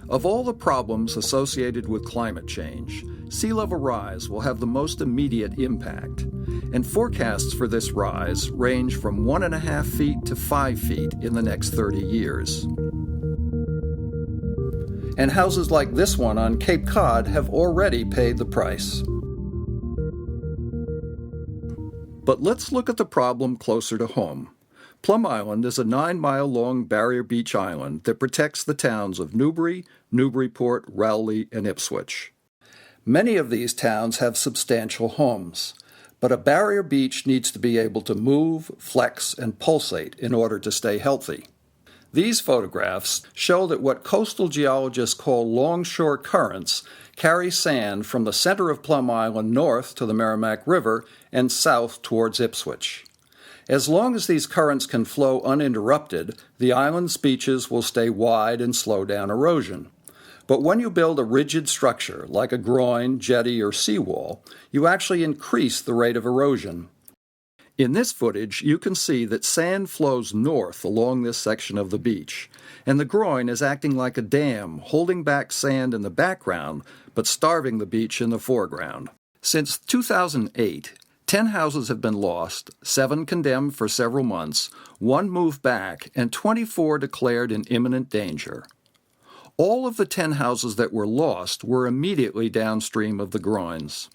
Of all the problems associated with climate change, sea level rise will have the most immediate impact, and forecasts for this rise range from 1.5 feet to 5 feet in the next 30 years. And houses like this one on Cape Cod have already paid the price. But let's look at the problem closer to home. Plum Island is a 9-mile-long barrier beach island that protects the towns of Newbury, Newburyport, Rowley, and Ipswich. Many of these towns have substantial homes, but a barrier beach needs to be able to move, flex, and pulsate in order to stay healthy. These photographs show that what coastal geologists call longshore currents carry sand from the center of Plum Island north to the Merrimack River and south towards Ipswich. As long as these currents can flow uninterrupted, the island's beaches will stay wide and slow down erosion. But when you build a rigid structure, like a groin, jetty, or seawall, you actually increase the rate of erosion. In this footage, you can see that sand flows north along this section of the beach, and the groin is acting like a dam, holding back sand in the background, but starving the beach in the foreground. Since 2008, 10 houses have been lost, 7 condemned for several months, 1 moved back, and 24 declared in imminent danger. All of the 10 houses that were lost were immediately downstream of the groins.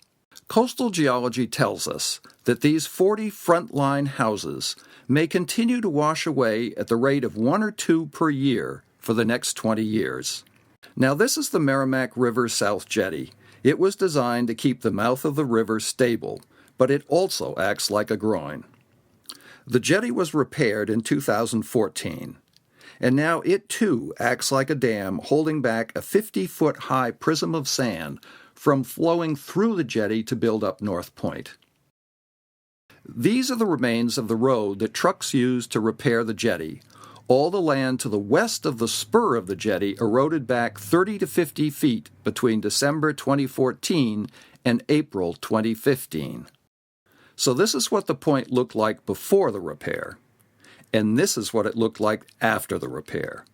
Coastal geology tells us that these 40 frontline houses may continue to wash away at the rate of 1 or 2 per year for the next 20 years. Now this is the Merrimack River South Jetty. It was designed to keep the mouth of the river stable, but it also acts like a groin. The jetty was repaired in 2014, and now it too acts like a dam holding back a 50-foot-high prism of sand from flowing through the jetty to build up North Point. These are the remains of the road that trucks used to repair the jetty. All the land to the west of the spur of the jetty eroded back 30 to 50 feet between December 2014 and April 2015. So this is what the point looked like before the repair, and this is what it looked like after the repair.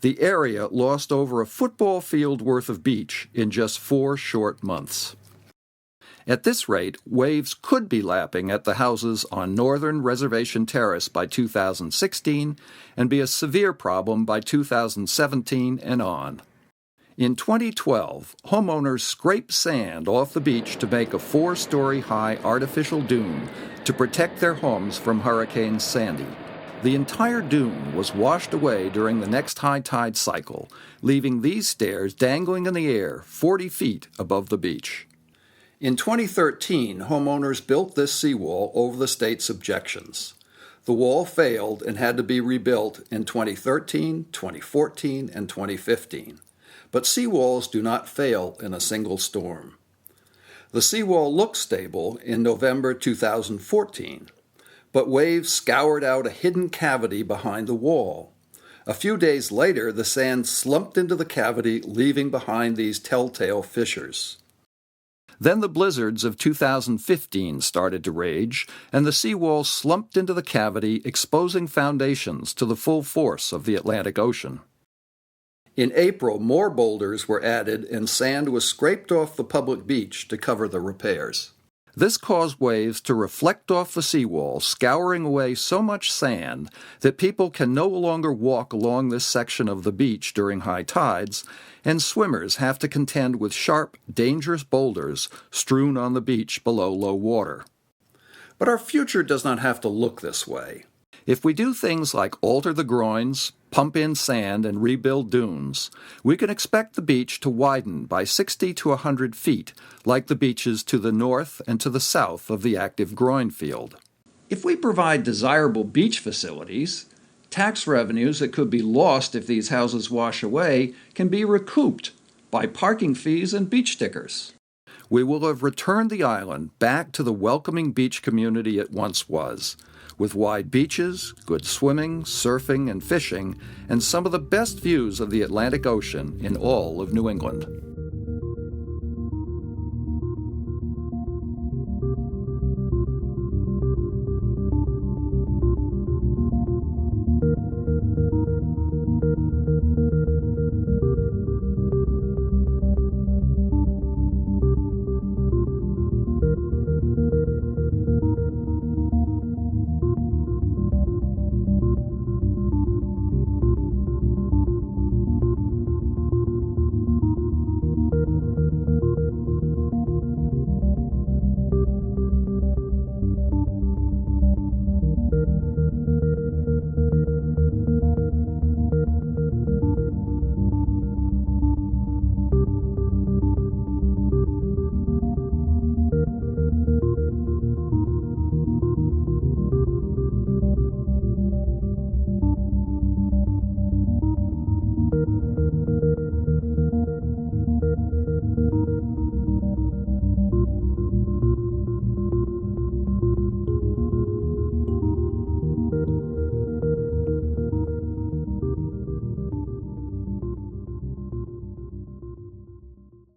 The area lost over a football field worth of beach in just 4 short months. At this rate, waves could be lapping at the houses on Northern Reservation Terrace by 2016 and be a severe problem by 2017 and on. In 2012, homeowners scraped sand off the beach to make a 4-story high artificial dune to protect their homes from Hurricane Sandy. The entire dune was washed away during the next high tide cycle, leaving these stairs dangling in the air 40 feet above the beach. In 2013, homeowners built this seawall over the state's objections. The wall failed and had to be rebuilt in 2013, 2014, and 2015. But seawalls do not fail in a single storm. The seawall looked stable in November 2014, but waves scoured out a hidden cavity behind the wall. A few days later, the sand slumped into the cavity, leaving behind these telltale fissures. Then the blizzards of 2015 started to rage, and the seawall slumped into the cavity, exposing foundations to the full force of the Atlantic Ocean. In April, more boulders were added and sand was scraped off the public beach to cover the repairs. This caused waves to reflect off the seawall, scouring away so much sand that people can no longer walk along this section of the beach during high tides, and swimmers have to contend with sharp, dangerous boulders strewn on the beach below low water. But our future does not have to look this way. If we do things like alter the groins, pump in sand, and rebuild dunes, we can expect the beach to widen by 60 to 100 feet, like the beaches to the north and to the south of the active groin field. If we provide desirable beach facilities, tax revenues that could be lost if these houses wash away can be recouped by parking fees and beach stickers. We will have returned the island back to the welcoming beach community it once was, with wide beaches, good swimming, surfing, and fishing, and some of the best views of the Atlantic Ocean in all of New England.